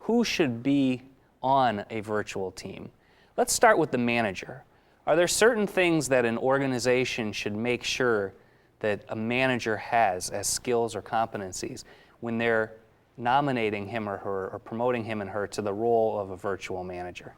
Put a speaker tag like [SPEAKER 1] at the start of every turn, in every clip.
[SPEAKER 1] who should be on a virtual team. Let's start with the manager. Are there certain things that an organization should make sure that a manager has as skills or competencies when they're nominating him or her or promoting him and her to the role of a virtual manager?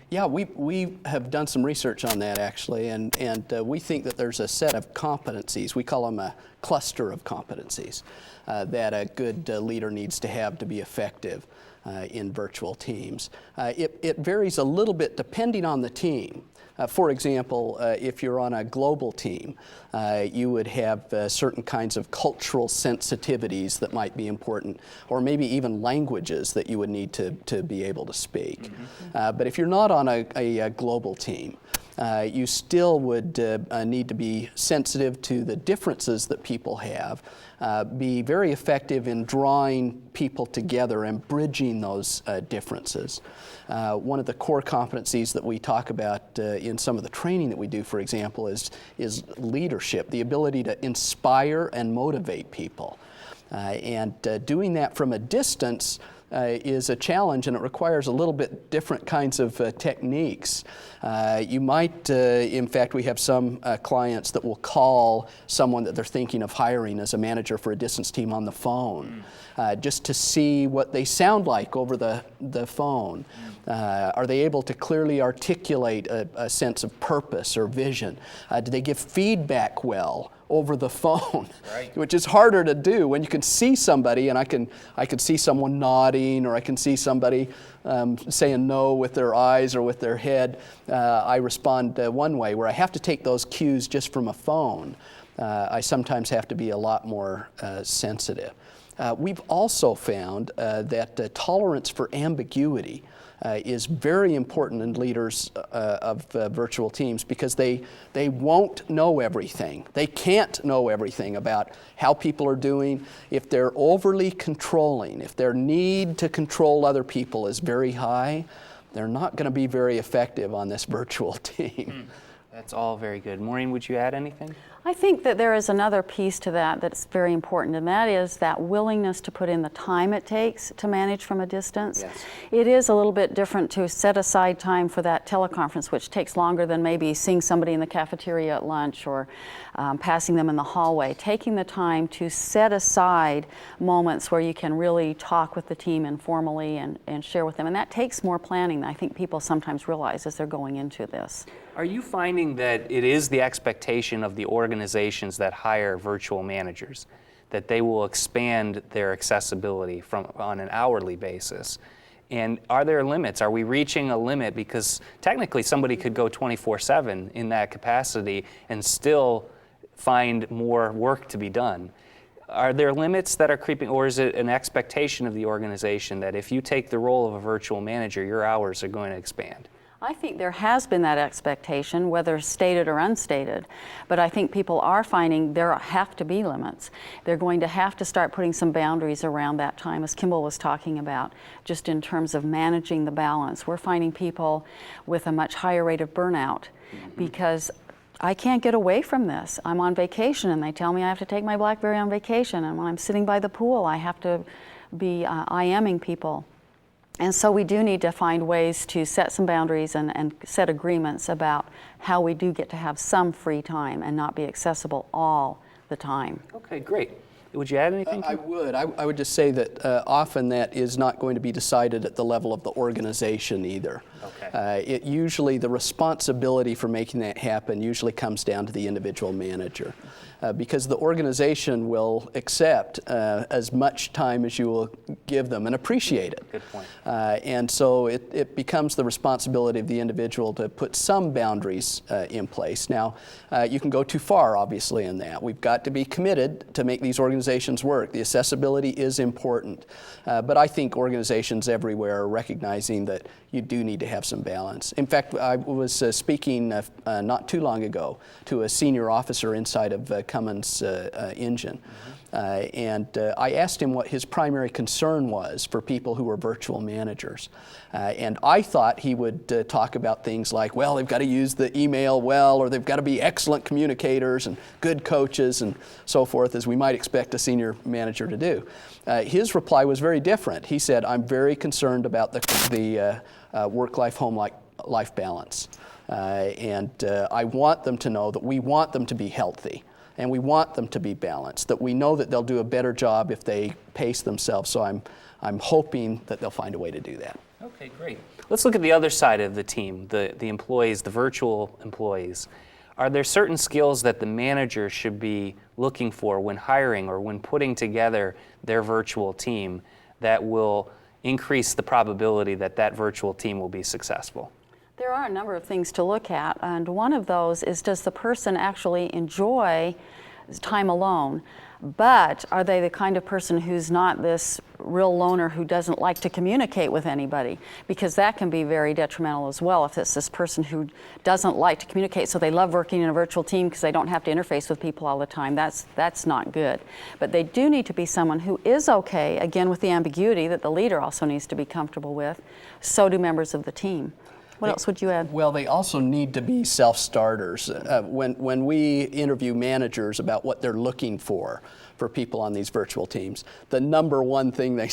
[SPEAKER 2] Yeah, we have done some research on that actually, and we think that there's a set of competencies, we call them a cluster of competencies, that a good leader needs to have to be effective in virtual teams. It varies a little bit depending on the team. For example, if you're on a global team, you would have certain kinds of cultural sensitivities that might be important, or maybe even languages that you would need to be able to speak. But if you're not on a global team, you still would need to be sensitive to the differences that people have, be very effective in drawing people together and bridging those differences. One of the core competencies that we talk about in some of the training that we do, for example, is leadership, the ability to inspire and motivate people. And doing that from a distance is a challenge, and it requires a little bit different kinds of techniques. You might, in fact, we have some clients that will call someone that they're thinking of hiring as a manager for a distance team on the phone, just to see what they sound like over the phone. Are they able to clearly articulate a sense of purpose or vision? Do they give feedback well over the phone, right, which is harder to do when you can see somebody, and I can see someone nodding, or I can see somebody saying no with their eyes or with their head. I respond one way, where I have to take those cues just from a phone. I sometimes have to be a lot more sensitive. We've also found that tolerance for ambiguity is very important in leaders of virtual teams, because they won't know everything. They can't know everything about how people are doing. If they're overly controlling, if their need to control other people is very high, they're not going to be very effective on this virtual team.
[SPEAKER 1] That's all very good. Maureen, would you add anything?
[SPEAKER 3] I think that there is another piece to that that's very important, and that is that willingness to put in the time it takes to manage from a distance.
[SPEAKER 1] Yes.
[SPEAKER 3] It is a little bit different to set aside time for that teleconference, which takes longer than maybe seeing somebody in the cafeteria at lunch or passing them in the hallway. Taking the time to set aside moments where you can really talk with the team informally and share with them, and that takes more planning than I think people sometimes realize as they're going into this.
[SPEAKER 1] Are you finding that it is the expectation of the organizations that hire virtual managers that they will expand their accessibility on an hourly basis? And are there limits? Are we reaching a limit? Because technically somebody could go 24/7 in that capacity and still find more work to be done. Are there limits that are creeping, or is it an expectation of the organization that if you take the role of a virtual manager, your hours are going to expand?
[SPEAKER 3] I think there has been that expectation, whether stated or unstated, but I think people are finding there have to be limits. They're going to have to start putting some boundaries around that time, as Kimball was talking about, just in terms of managing the balance. We're finding people with a much higher rate of burnout because I can't get away from this. I'm on vacation and they tell me I have to take my BlackBerry on vacation, and when I'm sitting by the pool I have to be IMing people. And so we do need to find ways to set some boundaries and set agreements about how we do get to have some free time and not be accessible all the time.
[SPEAKER 1] Okay, great. Would you add anything?
[SPEAKER 2] I would. I would just say that often that is not going to be decided at the level of the organization either.
[SPEAKER 1] Okay.
[SPEAKER 2] Usually the responsibility for making that happen usually comes down to the individual manager. Because the organization will accept as much time as you will give them and appreciate it.
[SPEAKER 1] Good point.
[SPEAKER 2] And so it becomes the responsibility of the individual to put some boundaries in place. Now, you can go too far, obviously, in that. We've got to be committed to make these organizations work. The accessibility is important. But I think organizations everywhere are recognizing that you do need to have some balance. In fact, I was speaking not too long ago to a senior officer inside of Cummins Engine. And I asked him what his primary concern was for people who were virtual managers. And I thought he would talk about things like, well, they've got to use the email well, or they've got to be excellent communicators and good coaches and so forth, as we might expect expect a senior manager to do. His reply was very different. He said, I'm very concerned about the work-life, home-life balance. And I want them to know that we want them to be healthy and we want them to be balanced, that we know that they'll do a better job if they pace themselves. So I'm hoping that they'll find a way to do that.
[SPEAKER 1] Okay, great. Let's look at the other side of the team, the employees, the virtual employees. Are there certain skills that the manager should be looking for when hiring or when putting together their virtual team that will increase the probability that that virtual team will be successful?
[SPEAKER 3] There are a number of things to look at, and one of those is, does the person actually enjoy time alone? But are they the kind of person who's not this real loner who doesn't like to communicate with anybody? Because that can be very detrimental as well. If it's this person who doesn't like to communicate, so they love working in a virtual team because they don't have to interface with people all the time, that's not good. But they do need to be someone who is okay, again with the ambiguity that the leader also needs to be comfortable with. So do members of the team. What else would you add?
[SPEAKER 2] Well, they also need to be self-starters. When we interview managers about what they're looking for people on these virtual teams, the number one thing they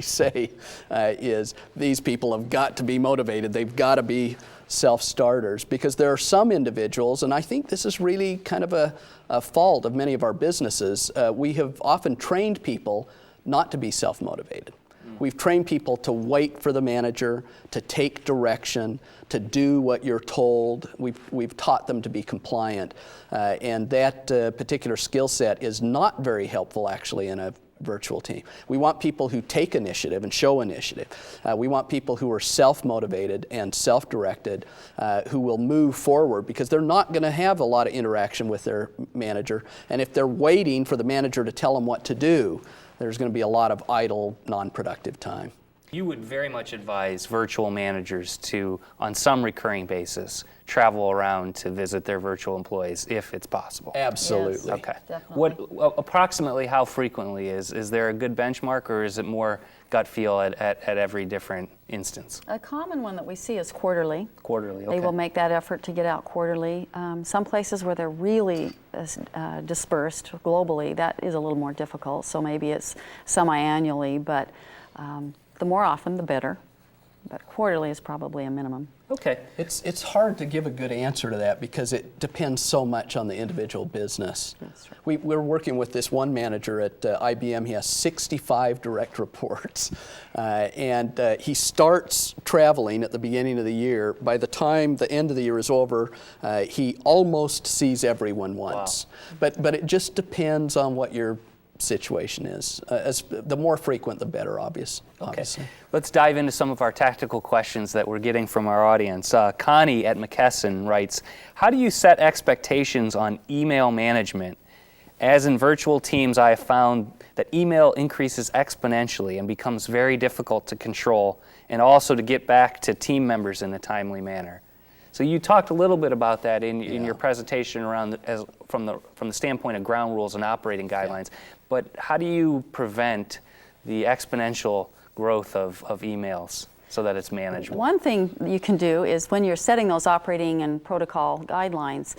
[SPEAKER 2] say is these people have got to be motivated. They've got to be self-starters, because there are some individuals, and I think this is really kind of a fault of many of our businesses, we have often trained people not to be self-motivated. We've trained people to wait for the manager, to take direction, to do what you're told. We've taught them to be compliant. And that particular skill set is not very helpful actually in a virtual team. We want people who take initiative and show initiative. We want people who are self-motivated and self-directed, who will move forward, because they're not going to have a lot of interaction with their manager. And if they're waiting for the manager to tell them what to do, there's going to be a lot of idle, non-productive time.
[SPEAKER 1] You would very much advise virtual managers to, on some recurring basis, travel around to visit their virtual employees if it's possible.
[SPEAKER 2] Absolutely.
[SPEAKER 3] Yes,
[SPEAKER 1] Okay.
[SPEAKER 3] definitely.
[SPEAKER 1] Approximately how frequently is there a good benchmark, or is it more gut feel at every different instance?
[SPEAKER 3] A common one that we see is quarterly.
[SPEAKER 1] Quarterly, okay.
[SPEAKER 3] They will make that effort to get out quarterly. Some places where they're really dispersed globally, that is a little more difficult, so maybe it's semi-annually, but the more often, the better. But quarterly is probably a minimum.
[SPEAKER 1] Okay.
[SPEAKER 2] It's hard to give a good answer to that because it depends so much on the individual business.
[SPEAKER 3] That's right.
[SPEAKER 2] We're working with this one manager at IBM. He has 65 direct reports. And he starts traveling at the beginning of the year. By the time the end of the year is over, he almost sees everyone once.
[SPEAKER 1] Wow.
[SPEAKER 2] But it just depends on what your situation is. The more frequent, the better, obviously.
[SPEAKER 1] Let's dive into some of our tactical questions that we're getting from our audience. Connie at McKesson writes, how do you set expectations on email management? As in virtual teams, I have found that email increases exponentially and becomes very difficult to control, and also to get back to team members in a timely manner. So you talked a little bit about that in your presentation around from the standpoint of ground rules and operating guidelines. But how do you prevent the exponential growth of emails so that it's manageable?
[SPEAKER 3] One thing you can do is, when you're setting those operating and protocol guidelines,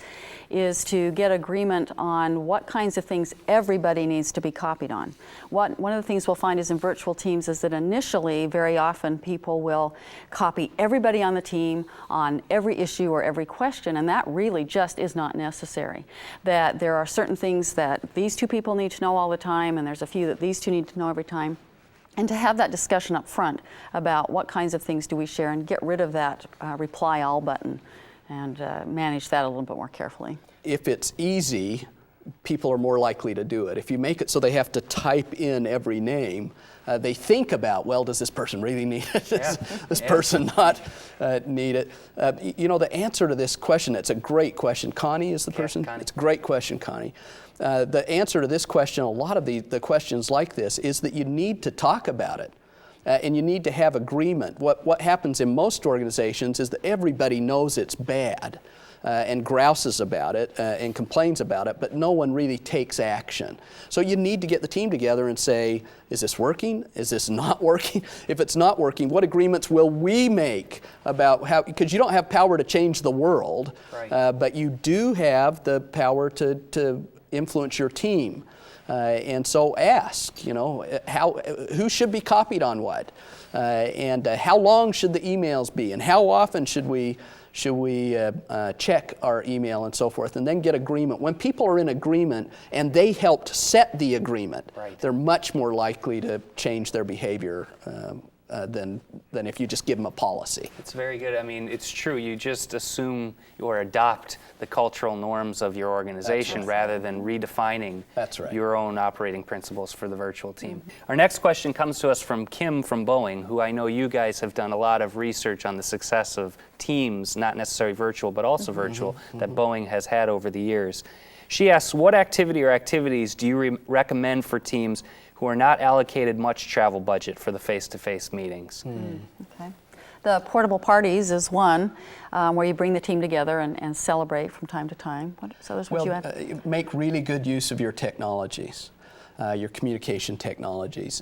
[SPEAKER 3] is to get agreement on what kinds of things everybody needs to be copied on. One of the things we'll find is in virtual teams is that initially, very often, people will copy everybody on the team on every issue or every question, and that really just is not necessary. That there are certain things that these two people need to know all the time, and there's a few that these two need to know every time. And to have that discussion up front about what kinds of things do we share, and get rid of that reply all button, and manage that a little bit more carefully. If
[SPEAKER 2] it's easy, people are more likely to do it. If you make it so they have to type in every name, they think about, well, does this person really need it? Does this person not need it? The answer to this question, it's a great question. Connie is the person?
[SPEAKER 1] Connie.
[SPEAKER 2] It's a great question, Connie. The answer to this question, a lot of the questions like this, is that you need to talk about it. And you need to have agreement. What happens in most organizations is that everybody knows it's bad and grouses about it and complains about it, but no one really takes action. So you need to get the team together and say, is this working? Is this not working? If it's not working, what agreements will we make about how, because you don't have power to change the world,
[SPEAKER 1] right.
[SPEAKER 2] But you do have the power to influence your team. And so ask, who should be copied on what? And how long should the emails be? And how often should we check our email and so forth, and then get agreement. When people are in agreement and they helped set the agreement,
[SPEAKER 1] right,
[SPEAKER 2] they're much more likely to change their behavior than if you just give them a policy.
[SPEAKER 1] It's very good. I mean, it's true. You just assume or adopt the cultural norms of your organization rather than redefining your own operating principles for the virtual team. Our next question comes to us from Kim from Boeing, who I know you guys have done a lot of research on the success of teams, not necessarily virtual, but also virtual, that Boeing has had over the years. She asks, what activity or activities do you recommend for teams who are not allocated much travel budget for the face-to-face meetings?
[SPEAKER 3] Okay. The portable parties is one where you bring the team together and celebrate from time to time. What others would you add?
[SPEAKER 2] Make really good use of your technologies, your communication technologies.